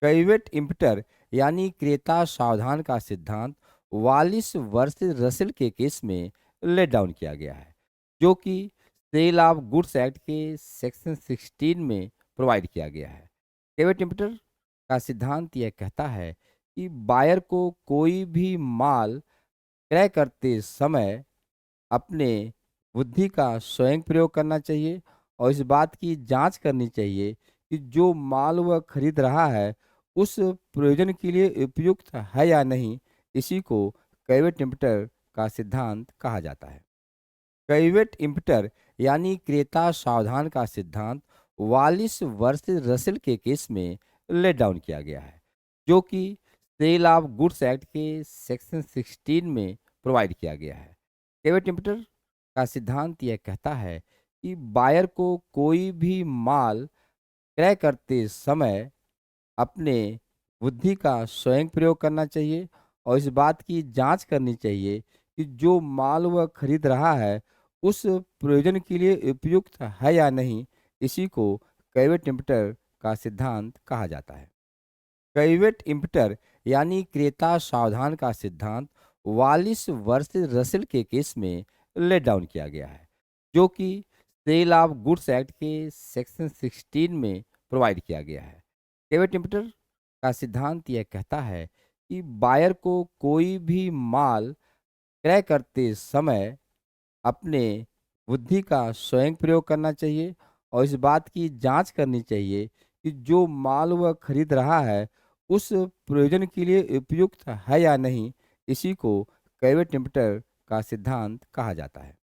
कैवेट इम्पटर यानी क्रेता सावधान का सिद्धांत वालिस वर्ष रसेल के केस में लेट डाउन किया गया है, जो कि सेल ऑफ गुड्स एक्ट के सेक्शन 16 में प्रोवाइड किया गया है। कैवेट इम्पटर का सिद्धांत यह कहता है कि बायर को कोई भी माल क्रय करते समय अपने बुद्धि का स्वयं प्रयोग करना चाहिए और इस बात की जांच करनी चाहिए कि जो माल वह खरीद रहा है उस प्रयोजन के लिए उपयुक्त है या नहीं। इसी को कैवेट इम्पटर का सिद्धांत कहा जाता है। कैवेट इम्पटर यानी क्रेता सावधान का सिद्धांत वालिस वर्ष रसेल के केस में लेट डाउन किया गया है, जो कि सेल ऑफ गुड्स एक्ट के सेक्शन 16 में प्रोवाइड किया गया है। कैवेट इम्पटर का सिद्धांत यह कहता है कि बायर को कोई भी माल क्रय करते समय अपने बुद्धि का स्वयं प्रयोग करना चाहिए और इस बात की जांच करनी चाहिए कि जो माल वह खरीद रहा है उस प्रयोजन के लिए उपयुक्त है या नहीं। इसी को कैवेट इम्पटर का सिद्धांत कहा जाता है। कैवेट इम्पटर यानी क्रेता सावधान का सिद्धांत वालिस वर्ष रसेल के केस में लेट डाउन किया गया है, जो कि सेल ऑफ गुड्स एक्ट के सेक्शन 16 में प्रोवाइड किया गया है। कैवेट इम्पटर का सिद्धांत यह कहता है कि बायर को कोई भी माल क्रय करते समय अपने बुद्धि का स्वयं प्रयोग करना चाहिए और इस बात की जांच करनी चाहिए कि जो माल वह खरीद रहा है उस प्रयोजन के लिए उपयुक्त है या नहीं। इसी को कैवेट इम्पटर का सिद्धांत कहा जाता है।